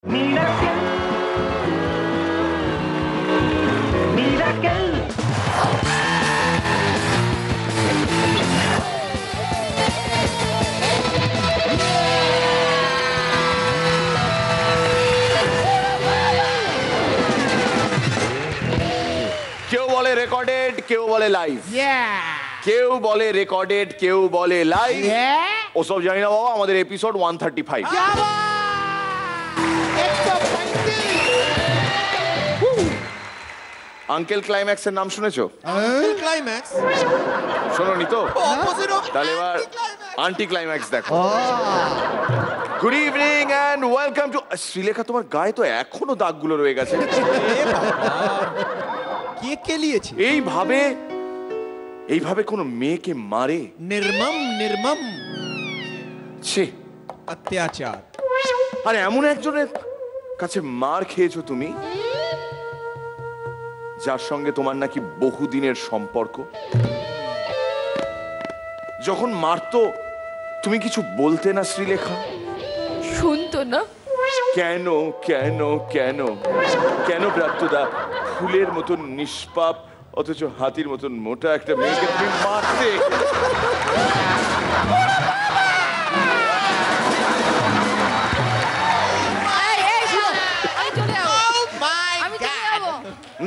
কেউ বলে রেকর্ডেড, কেউ বলে লাইভ। কেউ বলে রেকর্ডেড, কেউ বলে লাইভ। ওসব জানি না বাবা, আমাদের এপিসোড 135। আঙ্কেল ক্লাইম্যাক্স এর নাম শুনেছো? ক্লাইম্যাক্স শোনোনি তো? তাহলে এবার আন্টি ক্লাইম্যাক্স দেখো। Good evening and welcome to Srilekha. তোমার গায়ে তো এখনো দাগগুলো রয়ে গেছে। কে কেলিয়েছে? এইভাবে কোনো মেয়েকে মারে? নির্মম নির্মম ছি, অত্যাচার। আর এমন একজনের কাছে মার খেয়েছো তুমি, যার সঙ্গে তোমার নাকি বহুদিনের সম্পর্ক। যখন মারতো তুমি কিছু বলতে না শ্রীলেখা? শুনতো না? কেন কেন কেন কেন ব্রাত্যদা, ফুলের মতন নিষ্পাপ অথচ হাতির মতন মোটা একটা মেয়েকে তুমি মারতে?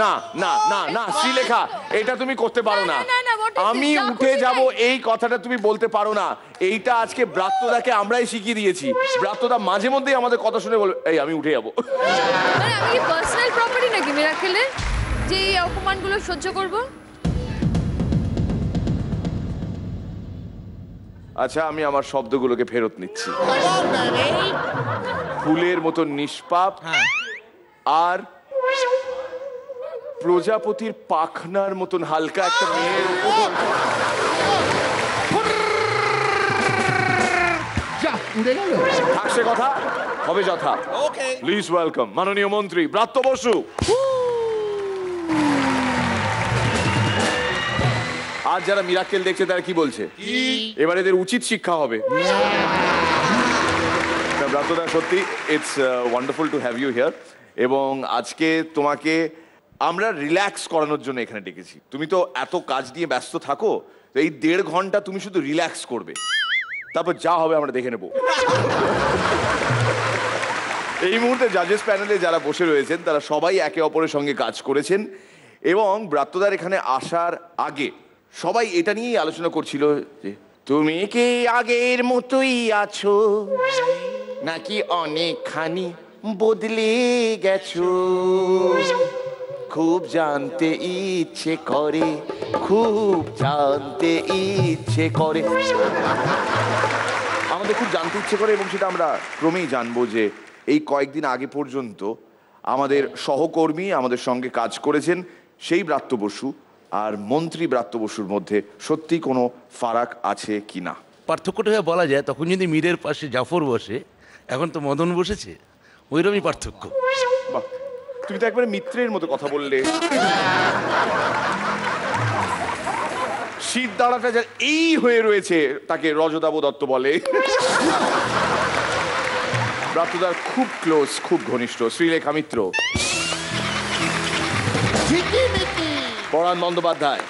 না না না না শ্রীলেখা, এটা তুমি করতে পারো না। আমি উঠে যাব এই কথাটা তুমি বলতে পারো না। এইটা আজকে ব্রাত্যদাকে আমরাই শিখিয়ে দিয়েছি। ব্রাত্যদা মাঝে মধ্যেই আমাদের কথা শুনে বলবে এই আমি উঠে যাবো। আমি কি পার্সোনাল প্রপার্টি নাকি মিরাকেলের যে এই অপমানগুলো সহ্য করব? আচ্ছা, আমি আমার শব্দগুলোকে ফেরত নিচ্ছি। ফুলের মতো নিষ্পাপ আর প্রজাপতির পাখনার মতন হালকা একটা মেয়ের উপর থাকছে কথা হবে যথা। প্লিজ ওয়েলকাম মাননীয় মন্ত্রী ব্রাত্য বসু। আজ যারা মিরাকেল দেখছে তারা কি বলছে? এবার এদের উচিত শিক্ষা হবে। ব্রাত্যদা, সত্যি it's wonderful to have you here. এবং আজকে তোমাকে আমরা রিল্যাক্স করানোর জন্য এখানে ডেকেছি। তুমি তো এত কাজ নিয়ে ব্যস্ত থাকো, তো এই 1.5 ঘন্টা তুমি শুধু রিল্যাক্স করবে, তারপর যা হবে আমরা দেখে নেব। এই মুহূর্তে জাজেস প্যানেলে যারা বসে রয়েছেন তারা সবাই একে অপরের সঙ্গে কাজ করেছেন এবং ব্রাত্যদার এখানে আসার আগে সবাই এটা নিয়েই আলোচনা করছিল যে তুমি কি আগের মতোই আছো নাকি অনেকখানি বদলে গেছো। খুব জানতে ইচ্ছে করে, খুব জানতে ইচ্ছে করে। আমাদের খুব জানতে ইচ্ছে করে এবং সেটা আমরা ক্রমেই জানবো যে এই কয়েকদিন আগে পর্যন্ত আমাদের সহকর্মী আমাদের সঙ্গে কাজ করেছেন সেই ব্রাত্য বসু আর মন্ত্রী ব্রাত্য বসুর মধ্যে সত্যি কোনো ফারাক আছে কিনা। পার্থক্যটা বলা যায় তখন যদি মীরের পাশে জাফর বসে, এখন তো মদন বসেছে, ওইরকমই পার্থক্য। বাহ, তুমি তো একবারে মিত্রের মতো কথা বললে। শীত দাঁড়াটা যা এই হয়ে রয়েছে তাকে রজদাব দত্ত বলে। ব্রাত্যদার খুব ক্লোজ, খুব ঘনিষ্ঠ শ্রীলেখা মিত্র, পরাণ বন্দ্যোপাধ্যায়,